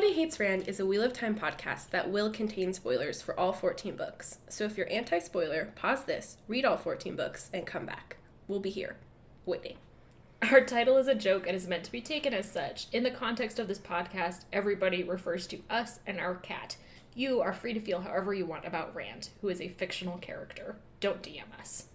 Everybody Hates Rand is a Wheel of Time podcast that will contain spoilers for all 14 books. So if you're anti-spoiler, pause this, read all 14 books, and come back. We'll be here, waiting. Our title is a joke and is meant to be taken as such. In the context of this podcast, everybody refers to us and our cat. You are free to feel however you want about Rand, who is a fictional character. Don't DM us.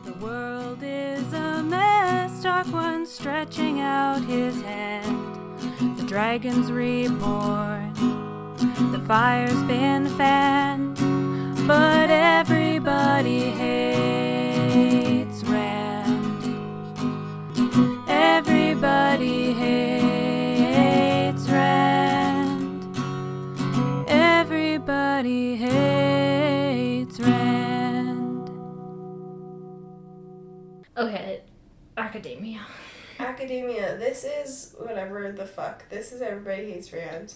The world is a mess, Dark One stretching out his hand. The dragon's reborn, the fire's been fanned, but everybody hates Rand. Everybody hates Rand. Everybody hates Rand. Okay, academia. Academia, this is whatever the fuck. This is Everybody Hates Rand,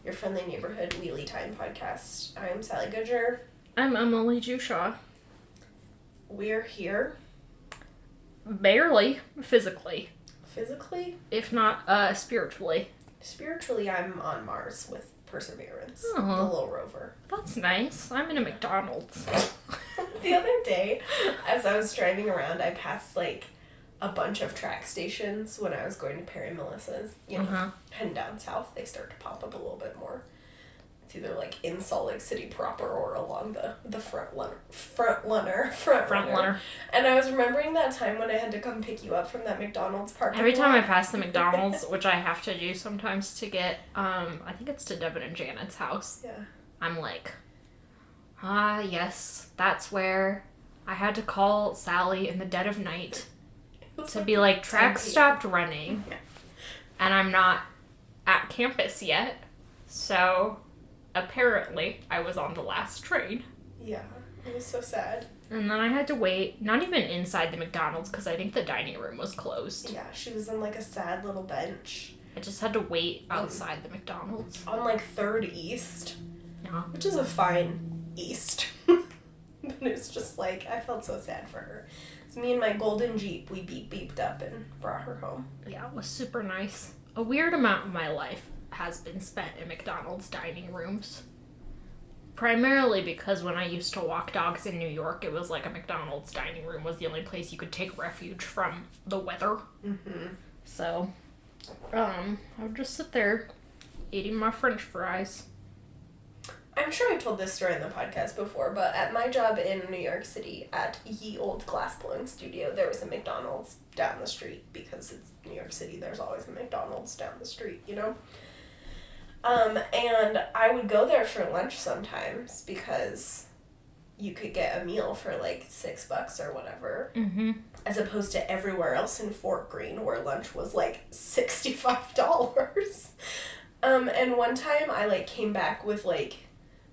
your friendly neighborhood Wheelie Time podcast. I'm Sally Goodger. I'm Emily Jushaw. We're here. Barely, physically. Physically? If not, spiritually. Spiritually, I'm on Mars with Perseverance, Oh. the little rover. That's nice. I'm in a McDonald's. The other day, as I was driving around, I passed, like, a bunch of track stations when I was going to Perry Melissa's. You know, heading down south, they start to pop up a little bit more. It's either, like, in Salt Lake City proper or along the front runner. And I was remembering that time when I had to come pick you up from that McDonald's parking Every time lot. I pass the McDonald's, which I have to do sometimes to get, I think it's to Devin and Janet's house. Yeah. I'm like, yes, that's where I had to call Sally in the dead of night to be like, track stopped running, and I'm not at campus yet, so apparently I was on the last train. Yeah, it was so sad. And then I had to wait, not even inside the McDonald's, because I think the dining room was closed. Yeah, she was on, like, a sad little bench. I just had to wait outside the McDonald's. On, like, 3rd East. Yeah. Which is a fine East. But it was just like, I felt so sad for her. It's me and my golden Jeep, we beeped up and brought her home. Yeah, it was super nice. A weird amount of my life has been spent in McDonald's dining rooms. Primarily because when I used to walk dogs in New York, it was like a McDonald's dining room was the only place you could take refuge from the weather. Mm-hmm. So, I would just sit there eating my French fries. I'm sure I told this story in the podcast before, but at my job in New York City at Ye Old Glassblowing Studio, there was a McDonald's down the street because it's New York City. There's always a McDonald's down the street, you know? And I would go there for lunch sometimes because you could get a meal for like $6 or whatever, as opposed to everywhere else in Fort Greene where lunch was like $65. And one time I like came back with like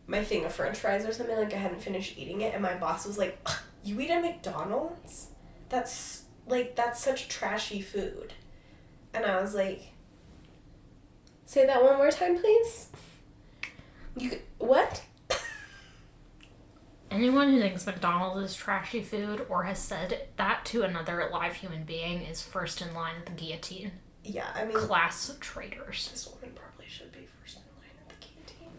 my thing of French fries or something, like I hadn't finished eating it, and my boss was like, "You eat at McDonald's? That's such trashy food." And I was like, "Say that one more time, please." What? Anyone who thinks McDonald's is trashy food or has said that to another live human being is first in line at the guillotine. Yeah, I mean... Class traitors. This woman probably should be first in line at the guillotine.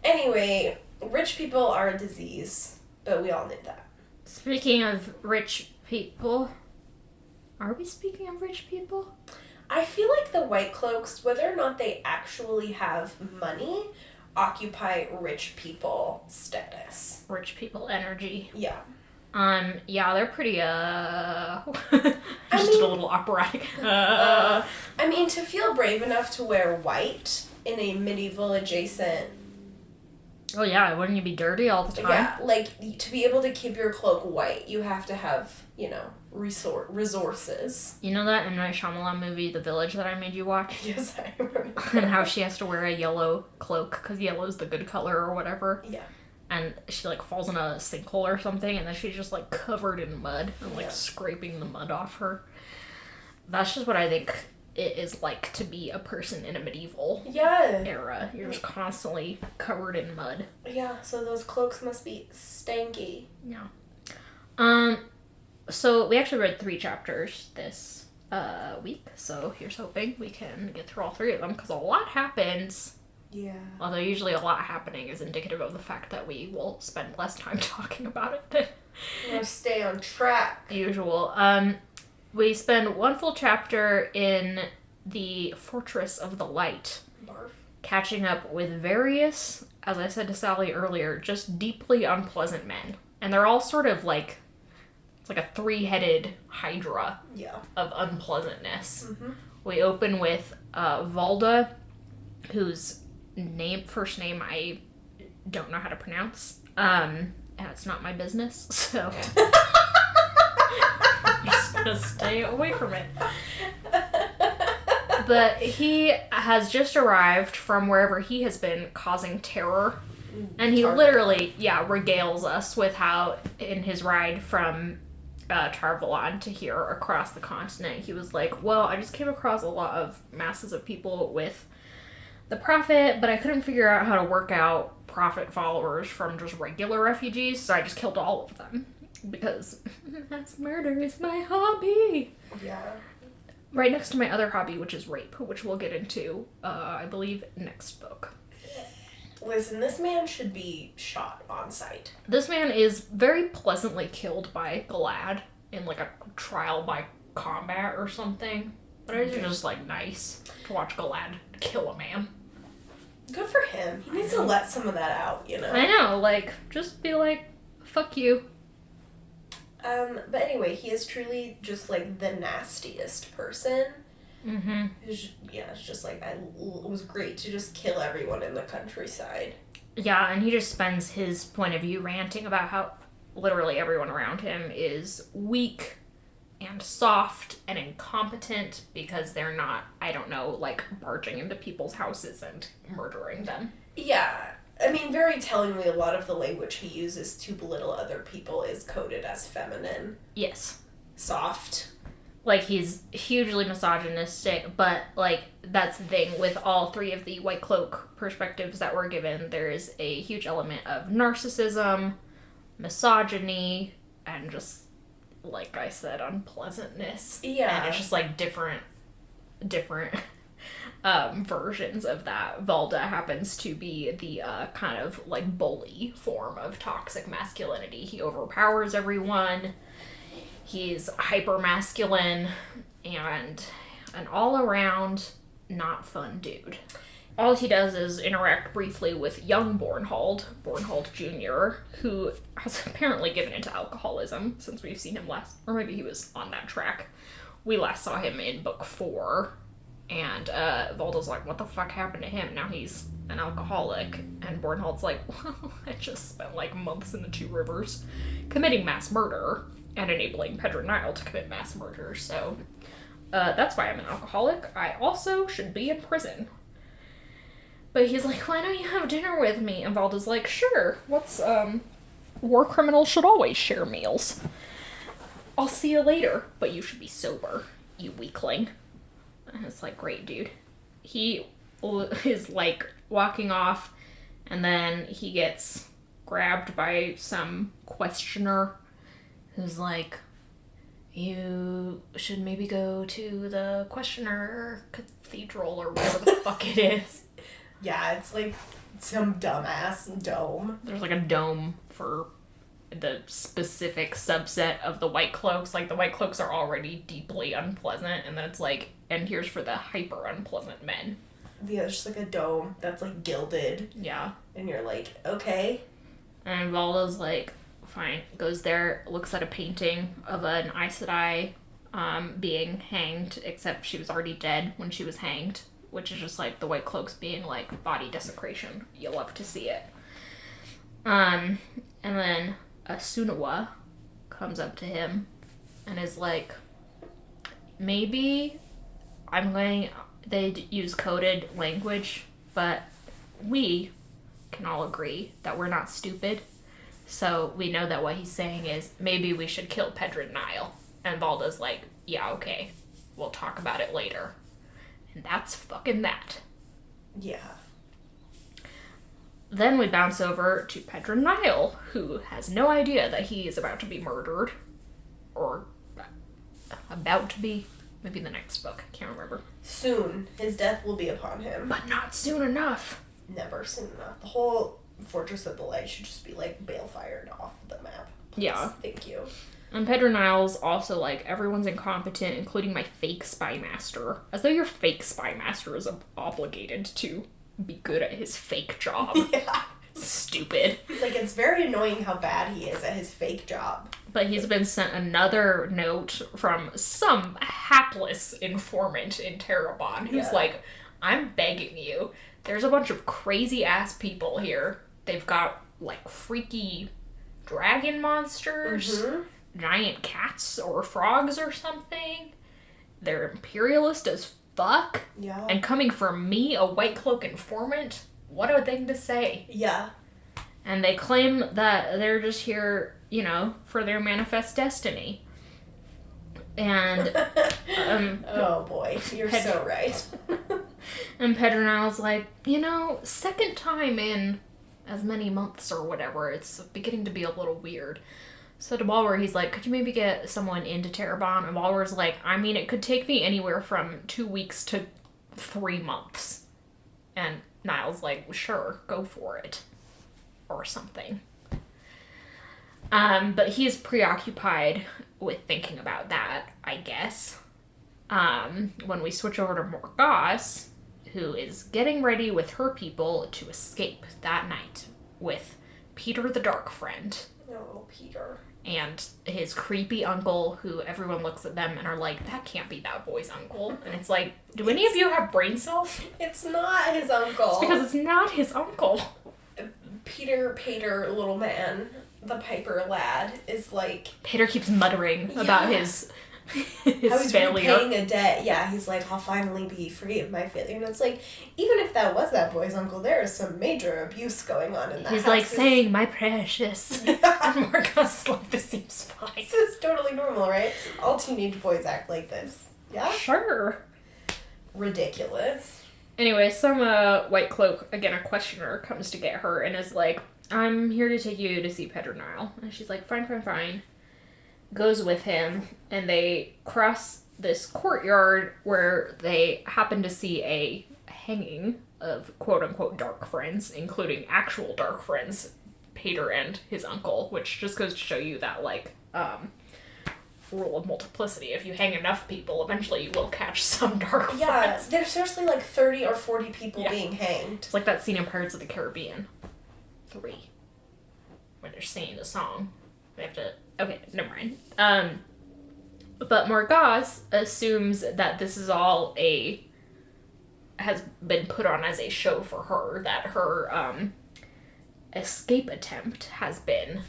Anyway, rich people are a disease, but we all knew that. Speaking of rich people... Are we speaking of rich people? I feel like the White Cloaks, whether or not they actually have money, occupy rich people status. Rich people energy. Yeah. Yeah, they're pretty, just did a little operatic. I mean, to feel brave enough to wear white in a medieval adjacent... Oh yeah, wouldn't you be dirty all the time? Yeah, like, to be able to keep your cloak white, you have to have, you know, resources. You know that M. Night Shyamalan movie, The Village, that I made you watch? Yes, I remember. And how she has to wear a yellow cloak, because yellow's the good color or whatever. Yeah. And she, like, falls in a sinkhole or something, and then she's just, like, covered in mud and, like, scraping the mud off her. That's just what I think it is like to be a person in a medieval era. You're just constantly covered in mud. Yeah, so those cloaks must be stanky. Yeah. So we actually read 3 chapters this week, so here's hoping we can get through all 3 of them, because a lot happens. Yeah. Although usually a lot happening is indicative of the fact that we will spend less time talking about it than We'll stay on track. usual. We spend 1 full chapter in the Fortress of the Light, Barf. catching up with various, as I said to Sally earlier, just deeply unpleasant men. And they're all sort of like, it's like a 3-headed hydra Yeah. of unpleasantness. Mm-hmm. We open with Valda, whose first name I don't know how to pronounce. And it's not my business, so I'm just gonna stay away from it. But he has just arrived from wherever he has been causing terror. And he literally, regales us with how, in his ride from Tarvalon to here across the continent, he was like, well, I just came across a lot of masses of people with the Prophet, but I couldn't figure out how to work out Prophet followers from just regular refugees, so I just killed all of them. Because mass murder is my hobby. Yeah. Right next to my other hobby, which is rape, which we'll get into, I believe, next book. Listen, this man should be shot on sight. This man is very pleasantly killed by Galad in like a trial by combat or something. But it is just like nice to watch Galad kill a man. Good for him. He needs to let some of that out, you know? I know, like, just be like, fuck you. But anyway, he is truly just like the nastiest person. Mm-hmm. It's just like, it was great to just kill everyone in the countryside. Yeah, and he just spends his point of view ranting about how literally everyone around him is weak and soft and incompetent because they're not, I don't know, like barging into people's houses and murdering them. Yeah. I mean, very tellingly, a lot of the language he uses to belittle other people is coded as feminine. Yes. Soft. Like, he's hugely misogynistic, but, like, that's the thing. With all 3 of the White Cloak perspectives that were given, there is a huge element of narcissism, misogyny, and just, like I said, unpleasantness. Yeah. And it's just, like, different versions of that. Valda happens to be the kind of, like, bully form of toxic masculinity. He overpowers everyone. He's hyper-masculine and an all-around not fun dude. All he does is interact briefly with young Bornhold Jr., who has apparently given into alcoholism since we've seen him last, or maybe he was on that track. We last saw him in book 4, and Valda's like, what the fuck happened to him? Now he's an alcoholic. And Bornhold's like, well, I just spent like months in the 2 rivers committing mass murder and enabling Pedronile to commit mass murder, so that's why I'm an alcoholic. I also should be in prison. But he's like, why don't you have dinner with me? And Valda's like, sure, war criminals should always share meals. I'll see you later, but you should be sober, you weakling. And it's like, great, dude. He is, like, walking off, and then he gets grabbed by some questioner who's like, you should maybe go to the Questioner Cathedral or whatever the fuck it is. Yeah, it's like some dumbass dome. There's like a dome for the specific subset of the White Cloaks. Like, the White Cloaks are already deeply unpleasant, and then it's like, and here's for the hyper unpleasant men. Yeah, it's just like a dome that's like gilded. Yeah. And you're like, okay. And Valda's like, fine, goes there, looks at a painting of an Aes Sedai being hanged, except she was already dead when she was hanged, which is just like the White Cloaks being like body desecration. You love to see it. And then Sunawa comes up to him and is like, maybe they use coded language, but we can all agree that we're not stupid. So we know that what he's saying is, maybe we should kill Pedronile. And Valda's like, yeah, okay. We'll talk about it later. And that's fucking that. Yeah. Then we bounce over to Pedronile, who has no idea that he is about to be murdered. Or about to be. Maybe the next book. Can't remember. Soon, his death will be upon him. But not soon enough. Never soon enough. The whole Fortress of the Light should just be, like, bale-fired off the map. Please. Yeah. Thank you. And Pedernale's also like, everyone's incompetent, including my fake spy master. As though your fake spy master is obligated to be good at his fake job. Yeah. Stupid. He's like, it's very annoying how bad he is at his fake job. But he's been sent another note from some hapless informant in Terabon who's like, I'm begging you. There's a bunch of crazy ass people here. They've got like freaky dragon monsters, giant cats or frogs or something. They're imperialist as fuck. Yeah. And coming from me, a white cloak informant, what a thing to say. Yeah. And they claim that they're just here, you know, for their manifest destiny. And, oh boy, you're so right. And Pedernale's like, you know, second time in as many months or whatever, it's beginning to be a little weird. So to Balwer, he's like, could you maybe get someone into Terabon? And Balwer's like, I mean, it could take me anywhere from 2 weeks to 3 months. And Niall's like, sure, go for it. Or something. But he's preoccupied with thinking about that, I guess. When we switch over to Morgause, who is getting ready with her people to escape that night with Peter the Dark Friend. Oh, Peter. And his creepy uncle, who everyone looks at them and are like, that can't be that boy's uncle. And it's like, do any of you have brain cells? It's not his uncle. It's because it's not his uncle. Peter Pater, little man, the Piper lad, is like... Peter keeps muttering about his how he's failure. repaying a debt. Yeah, he's like, I'll finally be free of my failure. And it's like, even if that was that boy's uncle, there is some major abuse going on in that He's house. like saying, my precious. And Morgause is like, this seems fine. This is totally normal, right? All teenage boys act like this. Yeah? Sure. Ridiculous. Anyway, some white cloak, again a questioner, comes to get her and is like, I'm here to take you to see Pedernale. And she's like, fine. Goes with him, and they cross this courtyard where they happen to see a hanging of quote-unquote dark friends, including actual dark friends, Peter and his uncle, which just goes to show you that, like, rule of multiplicity. If you hang enough people, eventually you will catch some dark friends. Yeah, there's seriously like 30 or 40 people being hanged. It's like that scene in Pirates of the Caribbean 3, where they're singing the song. They have to... Okay, never mind. But Morgause assumes that this is all has been put on as a show for her, that her, escape attempt has been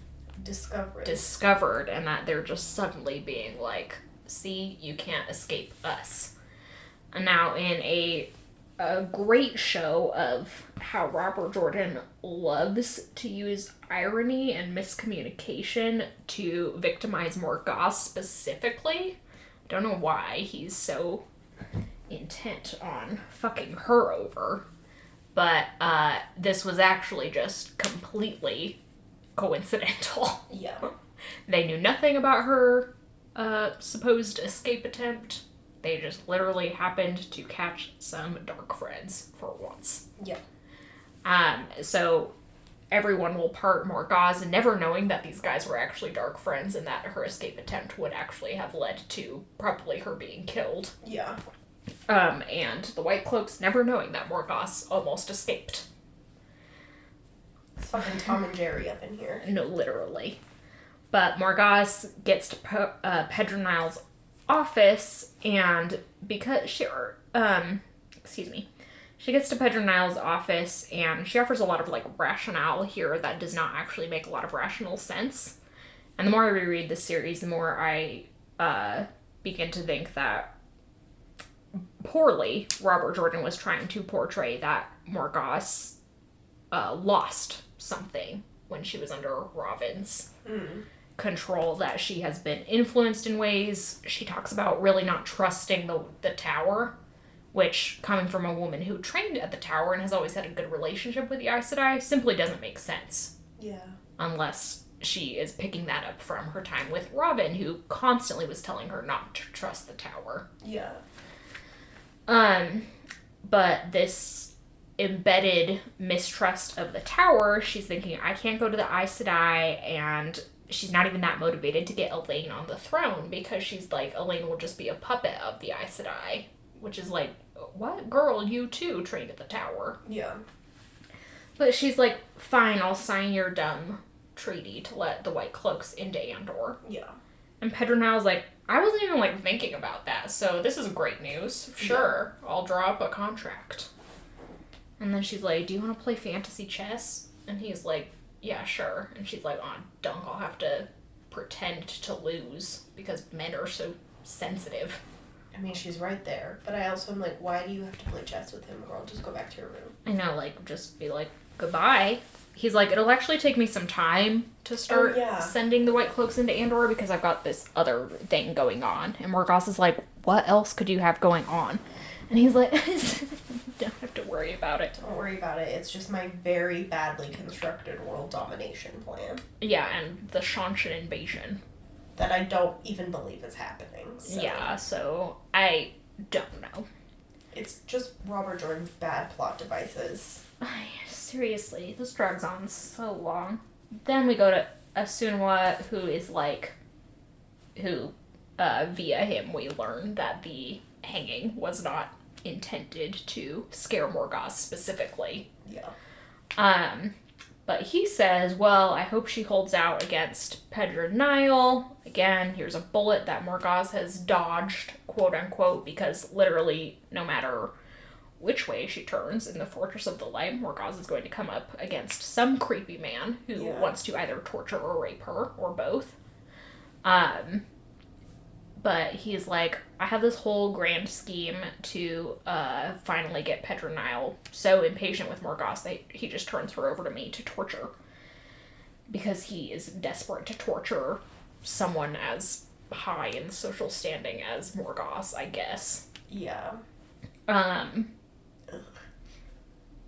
discovered, and that they're just suddenly being like, see, you can't escape us. And now in a great show of how Robert Jordan loves to use irony and miscommunication to victimize Morgause specifically. I don't know why he's so intent on fucking her over. But this was actually just completely coincidental. Yeah. They knew nothing about her supposed escape attempt. They just literally happened to catch some dark friends for once. Yeah. So everyone will part Morgause never knowing that these guys were actually dark friends and that her escape attempt would actually have led to probably her being killed. Yeah. And the White Cloaks never knowing that Morgause almost escaped. It's fucking Tom and Jerry up in here. No, literally. But Morgause gets to Pedernale's office, and because she gets to Pedernale's office, and she offers a lot of like rationale here that does not actually make a lot of rational sense. And the more I reread this series, the more I begin to think that poorly Robert Jordan was trying to portray that Morgause lost something when she was under Robin's control, that she has been influenced in ways. She talks about really not trusting the tower, which, coming from a woman who trained at the tower and has always had a good relationship with the Aes Sedai, simply doesn't make sense. Yeah. Unless she is picking that up from her time with Robin, who constantly was telling her not to trust the tower. Yeah. But this embedded mistrust of the tower, she's thinking, I can't go to the Aes Sedai, and she's not even that motivated to get Elaine on the throne, because she's like, Elaine will just be a puppet of the Aes Sedai, which is like, what? Girl, you too trained at the tower. Yeah. But she's like, fine, I'll sign your dumb treaty to let the White Cloaks into Andor. Yeah. And Pedronale's like, I wasn't even, like, thinking about that, so this is great news. Sure, I'll draw up a contract. And then she's like, do you want to play fantasy chess? And he's like, yeah, sure. And she's like, oh, dunk, I'll have to pretend to lose, because men are so sensitive. I mean, she's right there. But I also am like, why do you have to play chess with him, girl? Just go back to your room. I know, like, just be like, goodbye. He's like, it'll actually take me some time to start sending the White Cloaks into Andor, because I've got this other thing going on. And Morgoth is like, what else could you have going on? And he's like, don't have to worry about it. Don't worry about it. It's just my very badly constructed world domination plan. Yeah, and the Shanshan invasion. That I don't even believe is happening. So. Yeah, so I don't know. It's just Robert Jordan's bad plot devices. Seriously, this drags on so long. Then we go to Asunwa, who is like, via him we learn that the hanging was not intended to scare Morgoth specifically. Yeah. But he says, well, I hope she holds out against Pedronile. Again, here's a bullet that Morgoth has dodged, quote unquote, because literally no matter which way she turns in the Fortress of the Light, Morgoth is going to come up against some creepy man who wants to either torture or rape her, or both. But he's like, I have this whole grand scheme to finally get Pedronile so impatient with Morgoth that he just turns her over to me to torture. Because he is desperate to torture someone as high in social standing as Morgoth, I guess. Yeah.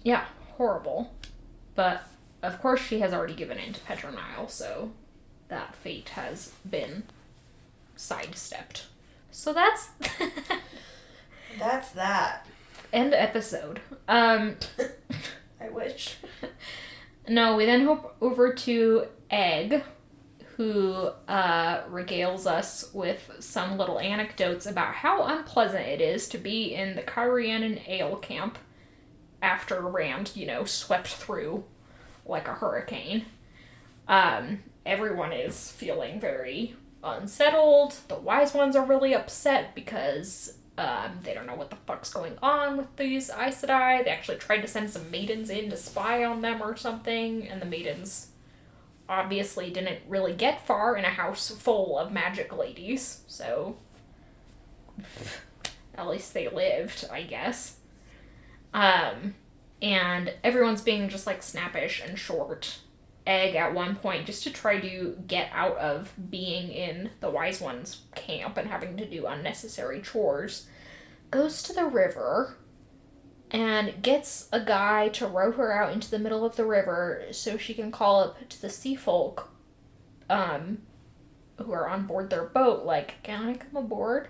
Yeah, horrible. But, of course, she has already given in to Pedronile, so that fate has been sidestepped. So that's... That's that. End episode. I wish. No, we then hop over to Egg, who regales us with some little anecdotes about how unpleasant it is to be in the Kyrianan Ale camp after Rand, swept through like a hurricane. Everyone is feeling very unsettled. The wise ones are really upset because they don't know what the fuck's going on with these Aes Sedai. They actually tried to send some maidens in to spy on them or something, and the maidens obviously didn't really get far in a house full of magic ladies, so at least they lived, I guess. And everyone's being just like snappish and short. Egg at one point, just to try to get out of being in the Wise Ones camp and having to do unnecessary chores, goes to the river and gets a guy to row her out into the middle of the river so she can call up to the sea folk who are on board their boat, like, can I come aboard?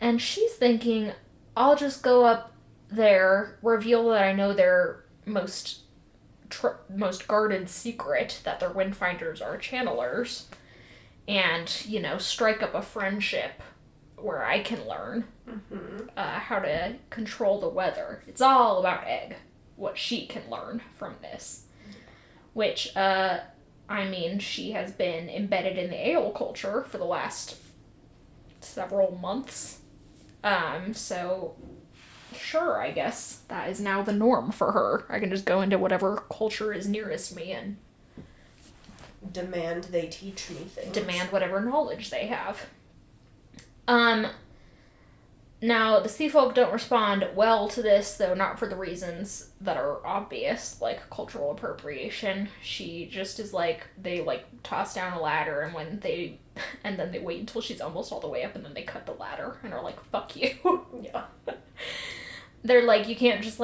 And she's thinking, I'll just go up there, reveal that I know their most guarded secret, that their windfinders are channelers, and, strike up a friendship where I can learn how to control the weather. It's all about Egg, what she can learn from this. Which, she has been embedded in the ale culture for the last several months. So sure, I guess that is now the norm for her. I can just go into whatever culture is nearest me and demand they teach me things. Demand whatever knowledge they have. Now, the sea folk don't respond well to this, though not for the reasons that are obvious, like cultural appropriation. She just is like, they, toss down a ladder, and then they wait until she's almost all the way up, and then they cut the ladder, and are like, fuck you. Yeah. They're like, you can't just,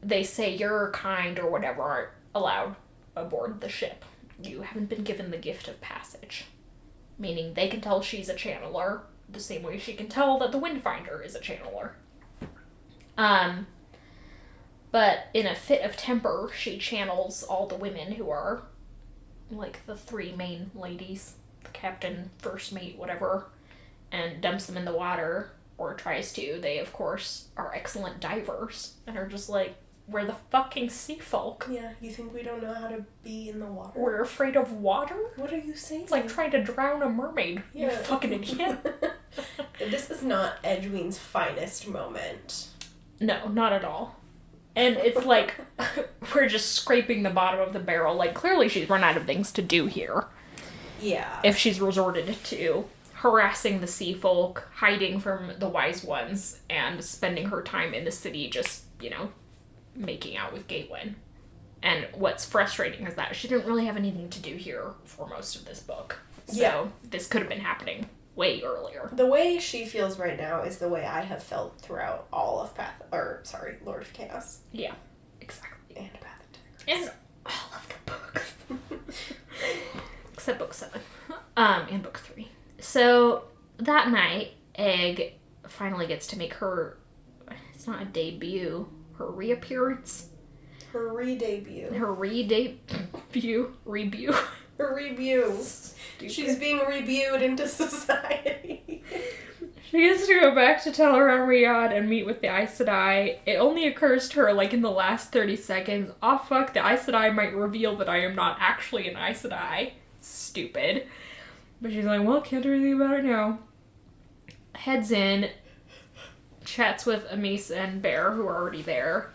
they say you're kind or whatever aren't allowed aboard the ship. you haven't been given the gift of passage. Meaning they can tell she's a channeler the same way she can tell that the Windfinder is a channeler. But in a fit of temper, she channels all the women who are, like, the three main ladies, the captain, first mate, whatever, and dumps them in the water, or tries to. They, of course, are excellent divers, and are just like, we're the fucking sea folk. Yeah, you think we don't know how to be in the water? We're afraid of water? What are you saying? It's like trying to drown a mermaid, you fucking idiot. This is not Edwin's finest moment. No, not at all. And it's like, we're just scraping the bottom of the barrel. Like, clearly she's run out of things to do here. Yeah. If she's resorted to harassing the sea folk, hiding from the wise ones, and spending her time in the city just, you know, making out with Gawain. And what's frustrating is that she didn't really have anything to do here for most of this book. So this could have been happening way earlier. The way she feels right now is the way I have felt throughout all of Lord of Chaos. Yeah, exactly. And Path of Tigers. And all of the books. Except book 7. And book 3. So, that night, Egg finally gets to make her, it's not a debut, her reappearance. Her re-debut. Her re-debut. Her rebut. Stupid. She's being rebued into society. She gets to go back to Teleron Riyadh and meet with the Aes Sedai. It only occurs to her, like, in the last 30 seconds, oh fuck, the Aes Sedai might reveal that I am not actually an Aes Sedai. Stupid. But she's like, well, can't do anything about it now. Heads in, chats with Amis and Bear, who are already there.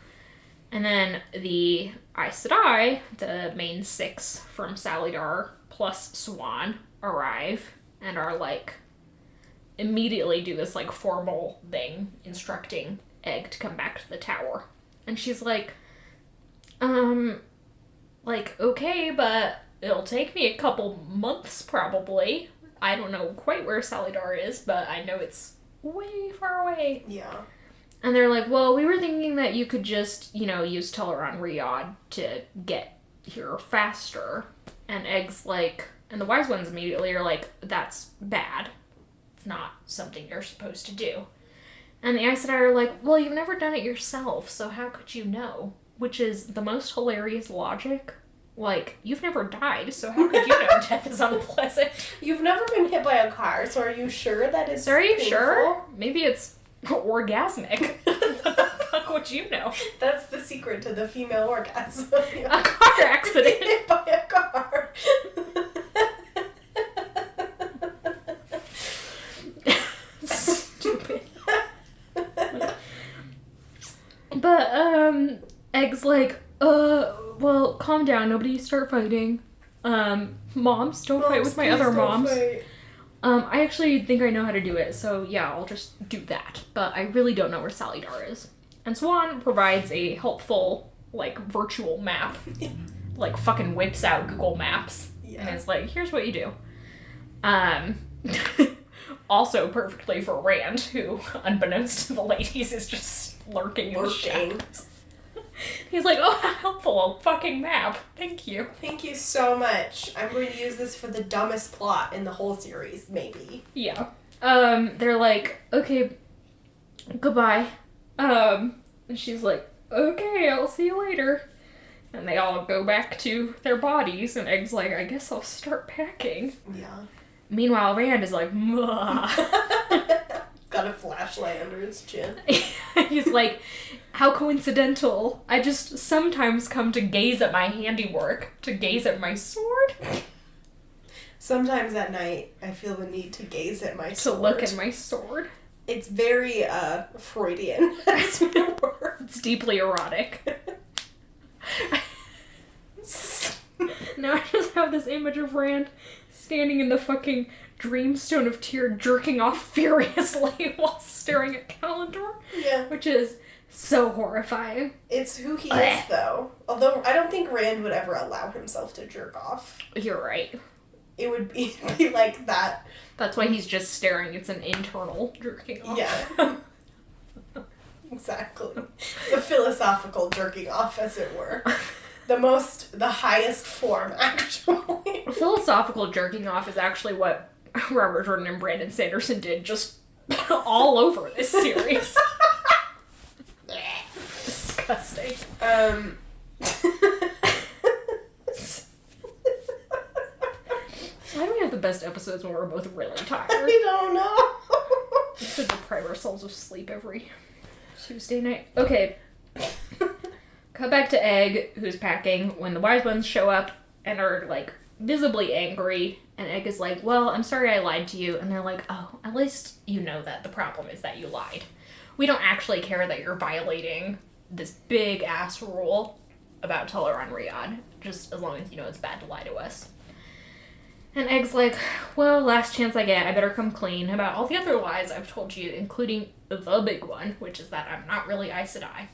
And then the Aes Sedai, the main 6 from Salidar, plus Swan, arrive and are like, immediately do this like formal thing instructing Egg to come back to the tower. And she's like, okay, but it'll take me a couple months probably. I don't know quite where Salidar is, but I know it's way far away. Yeah. And they're like, well, we were thinking that you could just, you know, use Teleron Riyadh to get here faster. And Egg's like, and the wise ones immediately are like, that's bad. It's not something you're supposed to do. And the Aes Sedai are like, well, you've never done it yourself, so how could you know? Which is the most hilarious logic. Like, you've never died, so how could you know death is unpleasant? You've never been hit by a car, so are you sure that is So are you painful? sure? Maybe it's orgasmic. What the fuck would you know? That's the secret to the female orgasm. A car accident. Hit by a car. Stupid. But, Egg's like, well, calm down, nobody start fighting. Moms, don't fight with my Please other don't moms. fight. I actually think I know how to do it, so yeah, I'll just do that. But I really don't know where Salidar is. And Swan provides a helpful, like, virtual map. Like, fucking whips out Google Maps. Yeah. And is like, here's what you do. Also perfectly for Rand, who, unbeknownst to the ladies, is just lurking in the shadows. He's like, oh, how helpful, a fucking map. Thank you. Thank you so much. I'm going to use this for the dumbest plot in the whole series, maybe. Yeah. They're like, okay, goodbye. And she's like, okay, I'll see you later. And they all go back to their bodies, and Egg's like, I guess I'll start packing. Yeah. Meanwhile, Rand is like, Got a flashlight under his chin. He's like, how coincidental. I just sometimes come to gaze at my handiwork, to gaze at my sword. Sometimes at night, I feel the need to gaze at my sword. To look at my sword. It's very, Freudian, as it were. It's deeply erotic. Now I just have this image of Rand standing in the fucking Dreamstone of Tyr jerking off furiously while staring at Calendar. Yeah. Which is so horrifying. It's who he is, though. Although, I don't think Rand would ever allow himself to jerk off. You're right. It would be like that. That's why he's just staring. It's an internal jerking off. Yeah. Exactly. It's a philosophical jerking off, as it were. the highest form, actually. Philosophical jerking off is actually what Robert Jordan and Brandon Sanderson did just all over this series. Disgusting. Why do we have the best episodes when we're both really tired? I don't know. We should deprive ourselves of sleep every Tuesday night. Okay. Cut back to Egg, who's packing, when the wise ones show up and are, like, visibly angry. And Egg is like, well, I'm sorry I lied to you. And they're like, oh, at least you know that the problem is that you lied. We don't actually care that you're violating this big-ass rule about Teleron Riyadh, just as long as you know it's bad to lie to us. And Egg's like, well, last chance I get, I better come clean about all the other lies I've told you, including the big one, which is that I'm not really Aes Sedai.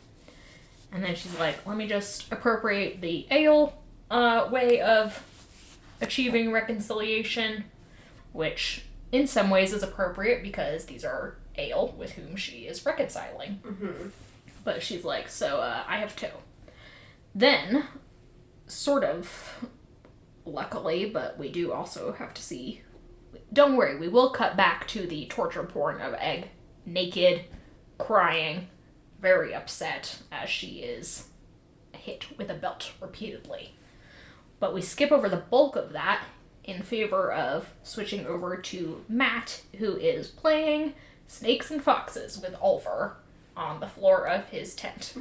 And then she's like, let me just appropriate the ale way of achieving reconciliation, which in some ways is appropriate because these are ale with whom she is reconciling. Mm-hmm. But she's like, so I have two. Then, sort of, luckily, but we do also have to see, don't worry, we will cut back to the torture porn of Egg, naked, crying, very upset as she is hit with a belt repeatedly. But we skip over the bulk of that in favor of switching over to Matt, who is playing Snakes and Foxes with Oliver on the floor of his tent.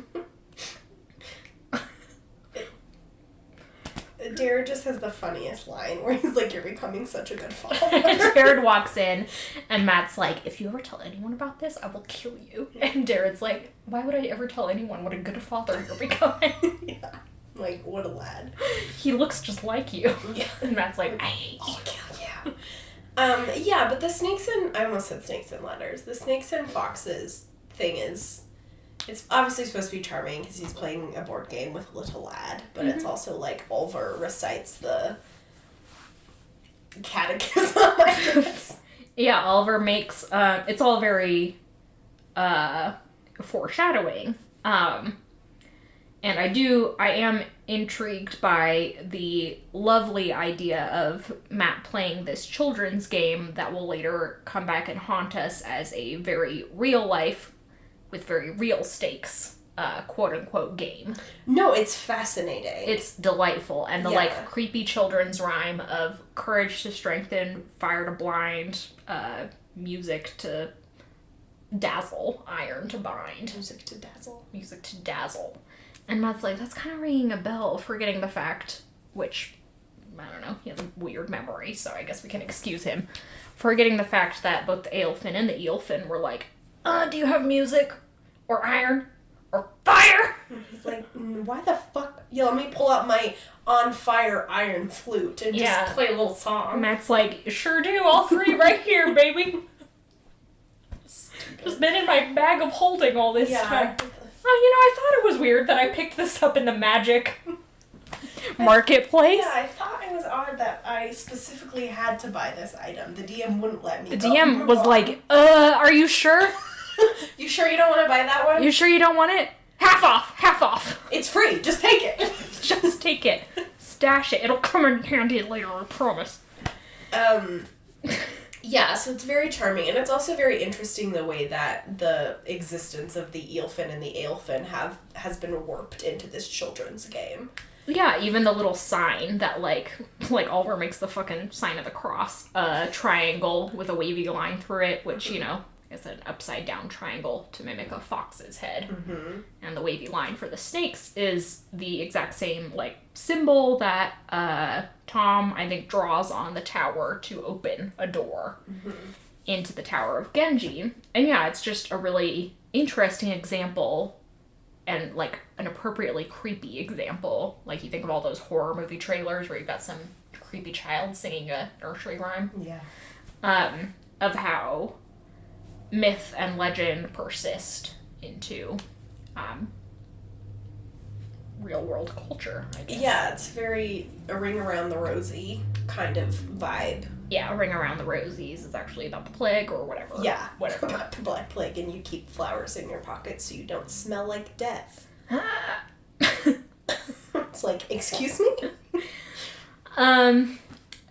Jared just has the funniest line where he's like, you're becoming such a good father. Jared walks in and Matt's like, if you ever tell anyone about this, I will kill you. And Jared's like, why would I ever tell anyone what a good father you're becoming? Yeah. Like, what a lad. He looks just like you. Yeah. And Matt's like, I hate you. I'll kill you. Yeah, but the snakes and, I almost said snakes and ladders. The snakes and foxes thing is, it's obviously supposed to be charming because he's playing a board game with a little lad, but it's also like Oliver recites the catechism, I guess. Yeah, Oliver makes, it's all very, foreshadowing. And I am intrigued by the lovely idea of Matt playing this children's game that will later come back and haunt us as a very real life, with very real stakes, quote-unquote game. No, it's fascinating. It's delightful. And the, creepy children's rhyme of courage to strengthen, fire to blind, music to dazzle, iron to bind. Music to dazzle. Music to dazzle. And Matt's like, that's kind of ringing a bell, forgetting the fact, which, I don't know, he has a weird memory, so I guess we can excuse him, forgetting the fact that both the Aelfin and the Eelfin were like, do you have music? Or iron? Or fire? And he's like, why the fuck? Yeah, let me pull out my On-Fire Iron Flute and just play a little song. And Matt's like, sure do, all three right here, baby. Just been in my bag of holding all this time. I thought it was weird that I picked this up in the magic marketplace. Yeah, I thought it was odd that I specifically had to buy this item. The DM wouldn't let me. The DM was like, are you sure? You sure you don't want to buy that one? You sure you don't want it? Half off. It's free, just take it. Just take it. Stash it. It'll come in handy later, I promise. Yeah, so it's very charming, and it's also very interesting the way that the existence of the Eelfin and the Aelfin has been warped into this children's game. Yeah, even the little sign that, like Oliver makes the fucking sign of the cross, triangle with a wavy line through it, which, is an upside-down triangle to mimic a fox's head. Mm-hmm. And the wavy line for the snakes is the exact same, symbol that Tom, I think, draws on the tower to open a door into the Tower of Genji. And yeah, it's just a really interesting example and, an appropriately creepy example. You think of all those horror movie trailers where you've got some creepy child singing a nursery rhyme. Yeah. Of how myth and legend persist into real-world culture, I guess. Yeah, it's very a ring around the rosy kind of vibe. Yeah, a ring around the rosies is actually about the plague or whatever. Yeah, whatever. About the Black Plague, and you keep flowers in your pockets so you don't smell like death. It's Like, excuse me?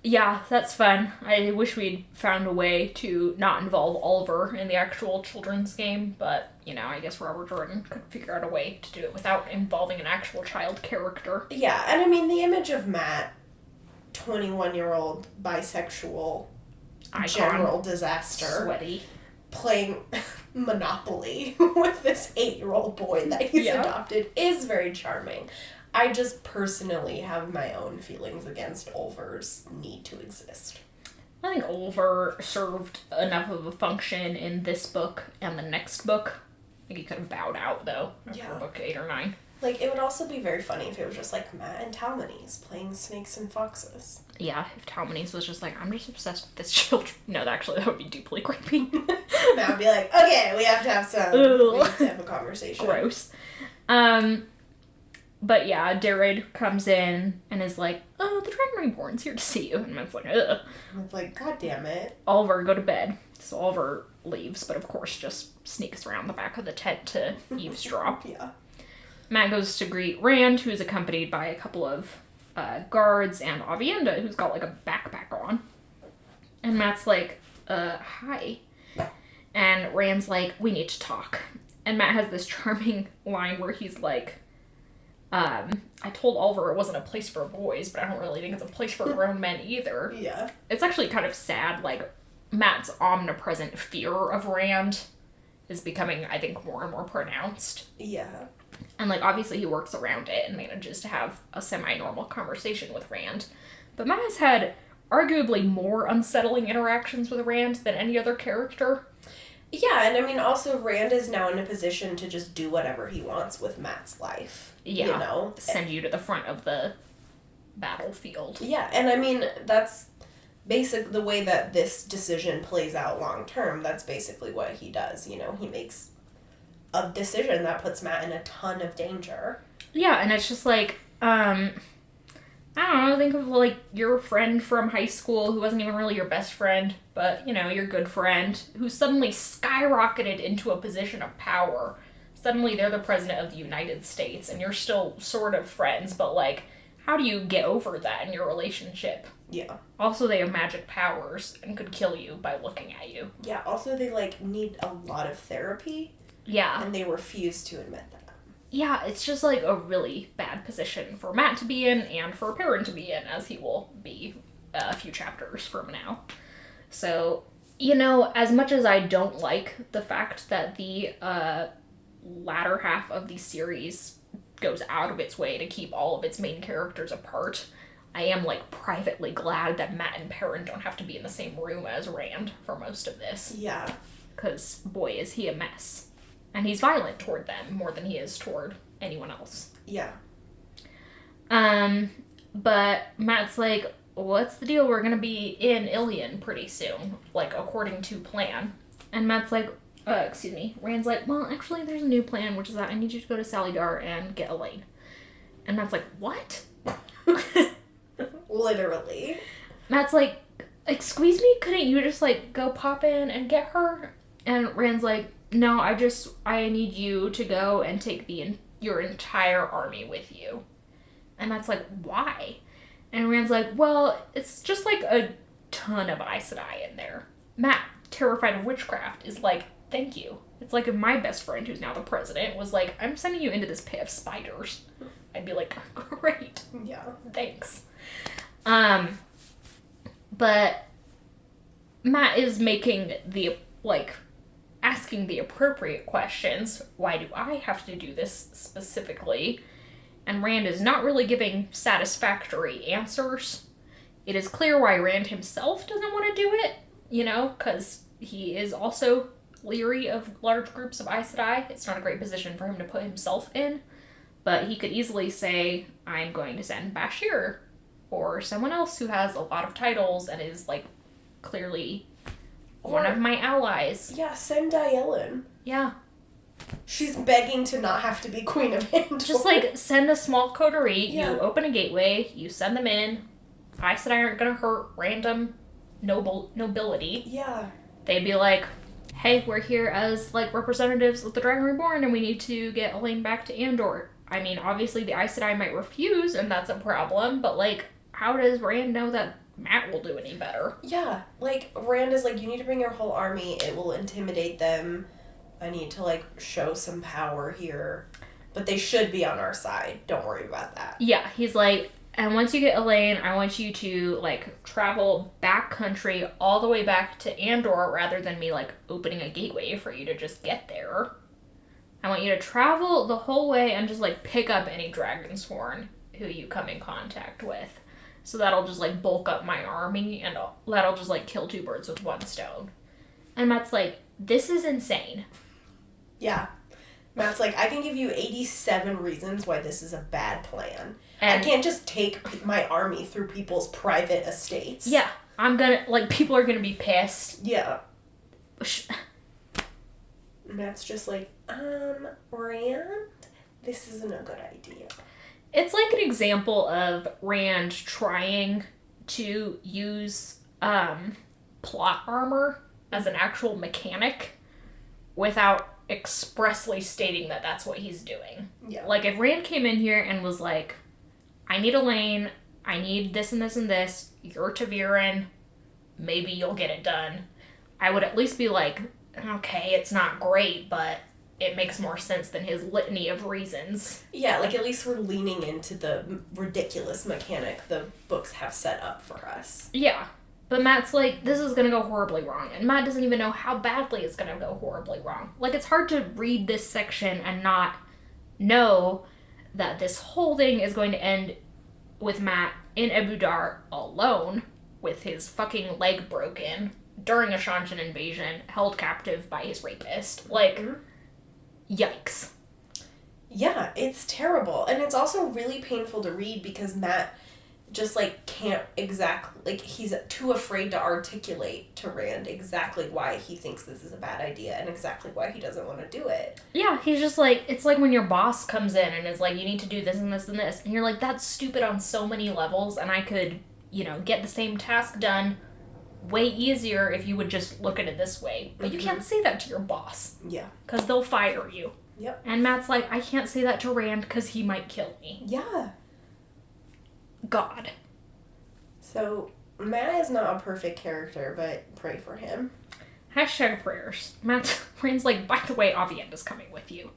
Yeah, that's fun. I wish we'd found a way to not involve Oliver in the actual children's game, but, I guess Robert Jordan could figure out a way to do it without involving an actual child character. Yeah, and I mean, the image of Matt, 21-year-old, bisexual, Icon. general disaster, Sweaty. playing Monopoly with this 8-year-old boy that he's adopted is very charming. I just personally have my own feelings against Oliver's need to exist. I think Oliver served enough of a function in this book and the next book. I think he could have bowed out, though, after book 8 or 9. Like, it would also be very funny if it was just, like, Matt and Talmonies playing snakes and foxes. Yeah, if Talmonies was just like, I'm just obsessed with this children. No, actually, that would be deeply creepy. Matt would be like, okay, we have to have a conversation. Gross. But yeah, Daryd comes in and is like, oh, the Dragon Reborn's here to see you. And Matt's like, ugh. It's like, God damn it. Oliver, go to bed. So Oliver leaves, but of course just sneaks around the back of the tent to eavesdrop. Yeah. Matt goes to greet Rand, who is accompanied by a couple of guards, and Avienda, who's got, like, a backpack on. And Matt's like, hi. And Rand's like, we need to talk. And Matt has this charming line where he's like, I told Oliver it wasn't a place for boys, but I don't really think it's a place for grown men either. Yeah. It's actually kind of sad, like, Matt's omnipresent fear of Rand is becoming, I think, more and more pronounced. Yeah. And, like, obviously he works around it and manages to have a semi-normal conversation with Rand. But Matt has had arguably more unsettling interactions with Rand than any other character. Yeah, and I mean, also, Rand is now in a position to just do whatever he wants with Matt's life. Yeah. You know? Send you to the front of the battlefield. Yeah, and I mean, that's basic the way that this decision plays out long term. That's basically what he does. You know, he makes a decision that puts Matt in a ton of danger. Yeah, and it's just like, I don't know, think of, like, your friend from high school who wasn't even really your best friend, but, your good friend, who suddenly skyrocketed into a position of power. Suddenly they're the president of the United States, and you're still sort of friends, but, like, how do you get over that in your relationship? Yeah. Also, they have magic powers and could kill you by looking at you. Yeah, also they, like, need a lot of therapy. Yeah. And they refuse to admit that. Yeah, it's just, like, a really bad position for Matt to be in and for Perrin to be in, as he will be a few chapters from now. So, as much as I don't like the fact that the latter half of the series goes out of its way to keep all of its main characters apart, I am, like, privately glad that Matt and Perrin don't have to be in the same room as Rand for most of this. Yeah. Because, boy, is he a mess. And he's violent toward them more than he is toward anyone else. Yeah. But Matt's like, what's the deal? We're gonna be in Ilion pretty soon, like, according to plan. And Matt's like, Rand's like, well, actually, there's a new plan, which is that I need you to go to Salidar and get Elaine. And Matt's like, what? Literally. Matt's like, excuse me? Couldn't you just, like, go pop in and get her? And Rand's like, no, I need you to go and take your entire army with you. And Matt's like, why? And Rand's like, well, it's just, like, a ton of Aes Sedai in there. Matt, terrified of witchcraft, is like, thank you. It's like if my best friend, who's now the president, was like, I'm sending you into this pit of spiders. I'd be like, great. Yeah. Thanks. But Matt is making the, like, asking the appropriate questions. Why do I have to do this specifically? And Rand is not really giving satisfactory answers. It is clear why Rand himself doesn't want to do it, because he is also leery of large groups of Aes Sedai. It's not a great position for him to put himself in, but he could easily say, I'm going to send Bashir, or someone else who has a lot of titles and is, like, clearly one of my allies. Yeah, send Dyelin. Yeah. She's begging to not have to be Queen of Andor. Just, like, send a small coterie, Yeah. You open a gateway, you send them in. Aes Sedai aren't gonna hurt random nobility. Yeah. They'd be like, hey, we're here as, like, representatives of the Dragon Reborn, and we need to get Elaine back to Andor. I mean, obviously the Aes Sedai might refuse, and that's a problem, but, like, how does Rand know that Mat will do any better? Yeah, like, Rand is like, you need to bring your whole army, it will intimidate them, I need to, like, show some power here, but they should be on our side, don't worry about that. Yeah, he's like, and once you get Elaine, I want you to, like, travel back country all the way back to Andor rather than me, like, opening a gateway for you to just get there. I want you to travel the whole way and just, like, pick up any Dragonsworn who you come in contact with. So that'll just, like, bulk up my army, and that'll just, like, kill two birds with one stone. And Matt's like, this is insane. Yeah. Matt's like, I can give you 87 reasons why this is a bad plan. And I can't just take my army through people's private estates. yeah, I'm gonna, like, people are gonna be pissed. Yeah. Matt's just like, Rand, this isn't a good idea. It's like an example of Rand trying to use plot armor as an actual mechanic without expressly stating that that's what he's doing. Yeah. Like, if Rand came in here and was like, I need Elaine, I need this and this and this, you're Taviran, maybe you'll get it done, I would at least be like, okay, it's not great, but it makes more sense than his litany of reasons. Yeah, like, at least we're leaning into the ridiculous mechanic the books have set up for us. Yeah. But Matt's like, this is gonna go horribly wrong. And Matt doesn't even know how badly it's gonna go horribly wrong. Like, it's hard to read this section and not know that this whole thing is going to end with Matt in Abu Dar alone, with his fucking leg broken, during a Shantian invasion, held captive by his rapist. Like, yikes. Yeah, it's terrible. And it's also really painful to read because Matt just, like, can't exactly, like, he's too afraid to articulate to Rand exactly why he thinks this is a bad idea and exactly why he doesn't want to do it. Yeah, he's just like, it's like when your boss comes in and is like, you need to do this and this and this, and you're like, that's stupid on so many levels, and I could, you know, get the same task done way easier if you would just look at it this way. But you can't say that to your boss. Yeah. Because they'll fire you. Yep. And Matt's like, I can't say that to Rand because he might kill me. Yeah. God. So, Matt is not a perfect character, but pray for him. Hashtag prayers. Rand's like, by the way, Avienda's coming with you.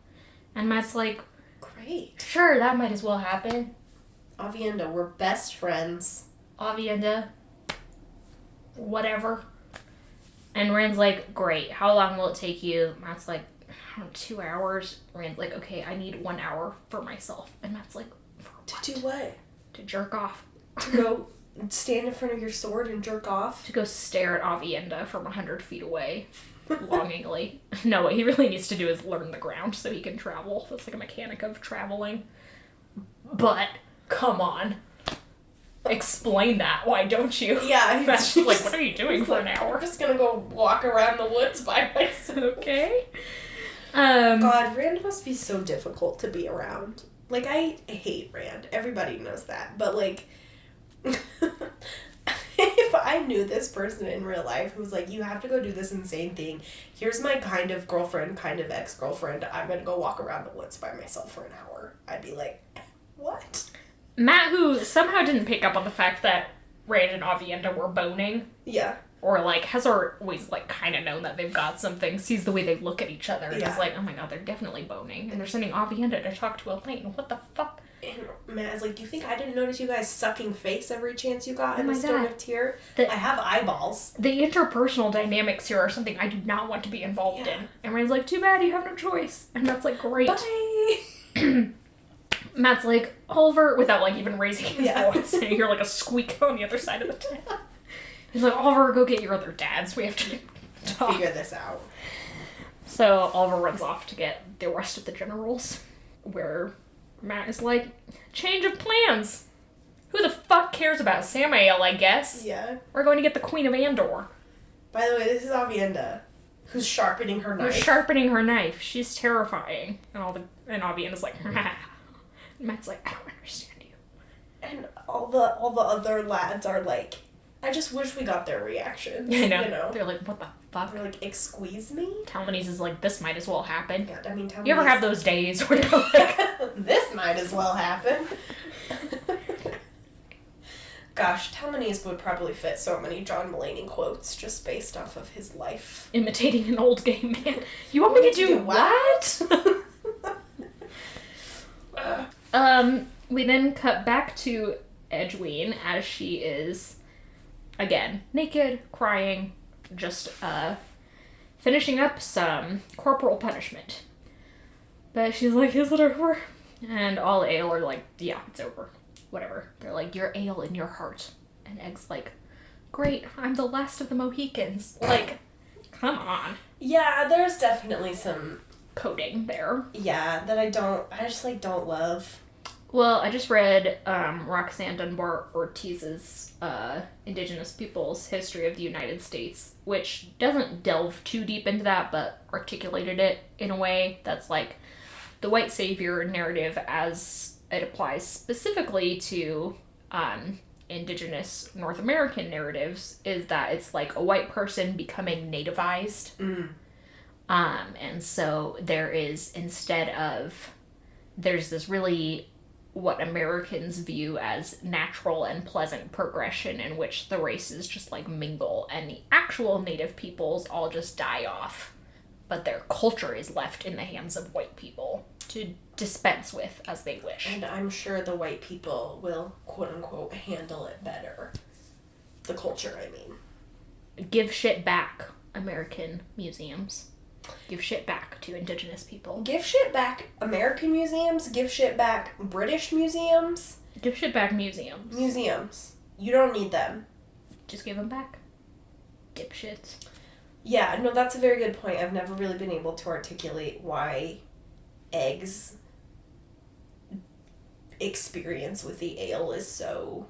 And Matt's like, Great. sure, that might as well happen. Avienda, we're best friends. Avienda. Whatever. And Rand's like, great, how long will it take you? Matt's like, 2 hours. Rand's like, okay, I need 1 hour for myself. And Matt's like, for what? To do what? To jerk off. To go stand in front of your sword and jerk off? To go stare at Avienda from 100 feet away, longingly. No, what he really needs to do is learn the ground so he can travel. That's like a mechanic of traveling. But, come on. Explain that, why don't you? Yeah. That's just like, what are you doing for an hour? I'm just gonna go walk around the woods by myself. Okay. God, Rand must be so difficult to be around. Like, I hate Rand. Everybody knows that. But, like, if I knew this person in real life who was like, you have to go do this insane thing. Here's my kind of girlfriend, kind of ex-girlfriend. I'm gonna go walk around the woods by myself for an hour. I'd be like, what? Matt, who somehow didn't pick up on the fact that Rand and Avienda were boning. Yeah. Or, like, has always, like, kind of known that they've got something, sees the way they look at each other, and is like, oh my god, they're definitely boning. And they're sending Avienda to talk to Elaine. What the fuck? And Matt's like, do you think I didn't notice you guys sucking face every chance you got Oh in the my Stone God. of Tyr? The- I have eyeballs. The interpersonal dynamics here are something I do not want to be involved in. And Rand's like, too bad, you have no choice. And Matt's like, great. Bye! Matt's like, Oliver, without, like, even raising his Yeah. voice. And you hear, like, a squeak on the other side of the tent. He's like, Oliver, go get your other dads. We have to talk. Figure this out. So Oliver runs off to get the rest of the generals, where Matt is like, change of plans. Who the fuck cares about Samael, I guess? Yeah. We're going to get the Queen of Andor. By the way, this is Avienda, who's sharpening her We're knife. sharpening her knife. She's terrifying. And Avienda's like, Matt's like, I don't understand you. And all the other lads are like, I just wish we got their reactions. I know. You know? They're like, what the fuck? They're like, excuse me? Talmanese is like, this might as well happen. Yeah, I mean, tell You ever have those days where you're like, This might as well happen. Gosh, Talmanese would probably fit so many John Mulaney quotes just based off of his life. Imitating an old gay man. You want me to do what? We then cut back to Edwene as she is, again, naked, crying, just, finishing up some corporal punishment. But she's like, is it over? And all Ale are like, yeah, it's over. Whatever. They're like, you're Ale in your heart. And Egg's like, great, I'm the last of the Mohicans. Like, come on. Yeah, there's definitely some coding there. Yeah, that I just, like, don't love. Well, I just read Roxanne Dunbar Ortiz's Indigenous Peoples History of the United States, which doesn't delve too deep into that, but articulated it in a way that's like the white savior narrative as it applies specifically to Indigenous North American narratives is that it's like a white person becoming nativized. And so there's this really what Americans view as natural and pleasant progression in which the races just like mingle and the actual native peoples all just die off, but their culture is left in the hands of white people to dispense with as they wish. And I'm sure the white people will, quote unquote, handle it better. The culture, I mean. Give shit back, American museums. Give shit back to Indigenous people. Give shit back American museums. Give shit back British museums. Give shit back museums. Museums. You don't need them. Just give them back. Dipshits. Yeah, no, that's a very good point. I've never really been able to articulate why Egg's experience with the ale is so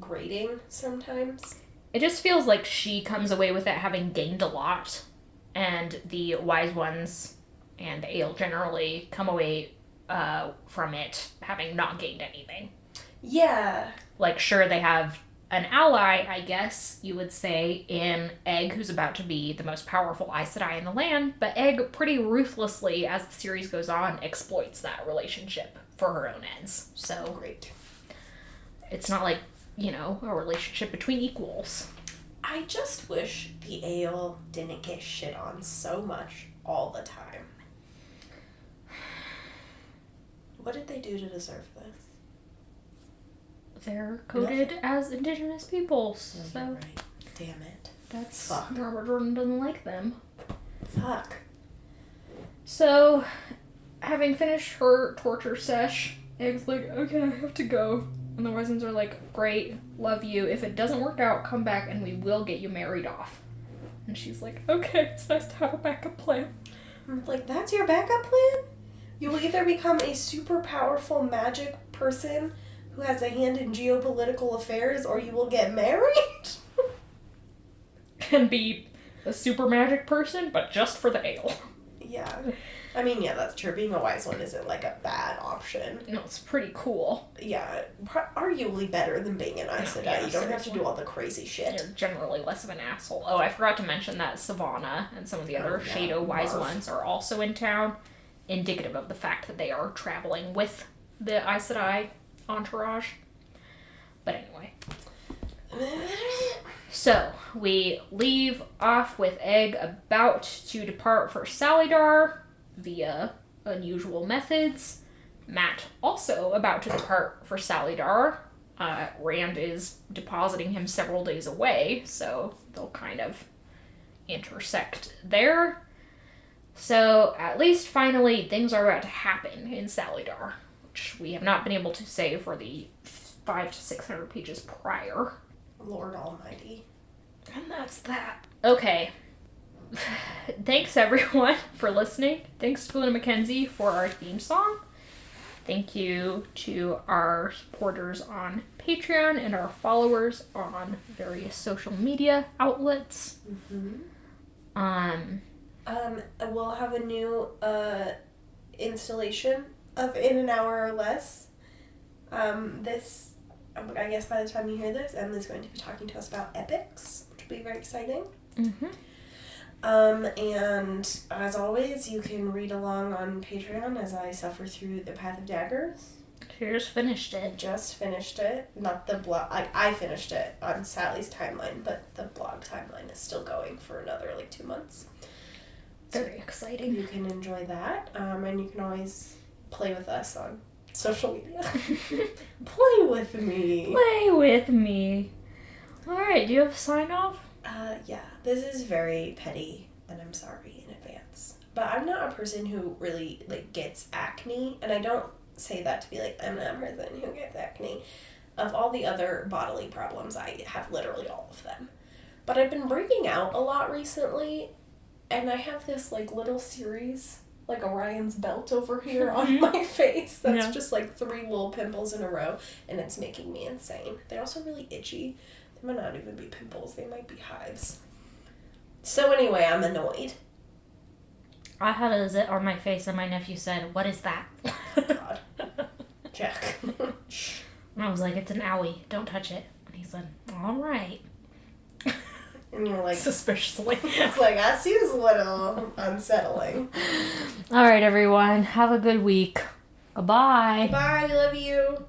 grating sometimes. It just feels like she comes away with it having gained a lot, and the wise ones and the ale generally come away from it having not gained anything. Yeah. Like, sure, they have an ally, I guess you would say, in Egg, who's about to be the most powerful Aes Sedai in the land, but Egg pretty ruthlessly, as the series goes on, exploits that relationship for her own ends. So great. It's not like, you know, a relationship between equals. I just wish the ale didn't get shit on so much all the time. What did they do to deserve this? They're coded as Indigenous peoples, Oh, so you're right. Damn it. that's Fuck. Robert Jordan doesn't like them. Fuck. So, having finished her torture sesh, Egg's like, okay, I have to go. And the Resins are like, great, love you. If it doesn't work out, come back and we will get you married off. And she's like, okay, it's nice to have a backup plan. I'm like, that's your backup plan? You will either become a super powerful magic person who has a hand in geopolitical affairs, or you will get married? And be a super magic person, but just for the ale. Yeah. I mean, yeah, that's true. Being a wise one isn't, like, a bad option. No, it's pretty cool. Yeah, arguably better than being an Aes Sedai. Yeah, You don't have to seriously. do all the crazy shit. You're generally less of an asshole. Oh, I forgot to mention that Savannah and some of the other yeah, Shadow wise Marv. ones are also in town, indicative of the fact that they are traveling with the Aes Sedai entourage. But anyway. So, we leave off with Egg about to depart for Salidar via unusual methods. Matt also about to depart for Salidar. Rand is depositing him several days away, so they'll kind of intersect there. So, at least finally, things are about to happen in Salidar, which we have not been able to say for the 500 to 600 pages prior. Lord Almighty. And that's that. Okay. Thanks everyone for listening. Thanks to Luna Mackenzie for our theme song. Thank you to our supporters on Patreon and our followers on various social media outlets. We'll have a new installation of In an Hour or Less. I guess by the time you hear this, Emily's going to be talking to us about epics, which will be very exciting. And as always, you can read along on Patreon as I suffer through The Path of Daggers. Here's finished I it. just finished it. Not the blog. I finished it on Sally's timeline, but the blog timeline is still going for another 2 months. Very exciting. You can enjoy that, and you can always play with us on social media. Play with me. Play with me. Alright, do you have a sign off? Yeah, this is very petty, and I'm sorry in advance. But I'm not a person who really, gets acne, and I don't say that to be I'm that person who gets acne. Of all the other bodily problems, I have literally all of them. But I've been breaking out a lot recently, and I have this, little series, Orion's belt over here on my face. That's just, 3 little pimples in a row, and it's making me insane. They're also really itchy. They might not even be pimples. They might be hives. So anyway, I'm annoyed. I had a zit on my face, and my nephew said, "What is that?" God. Jack. And I was like, "It's an owie. Don't touch it." And he said, "All right." And you're like... Suspiciously. It's that seems a little unsettling. All right, everyone. Have a good week. Goodbye. Bye. We love you.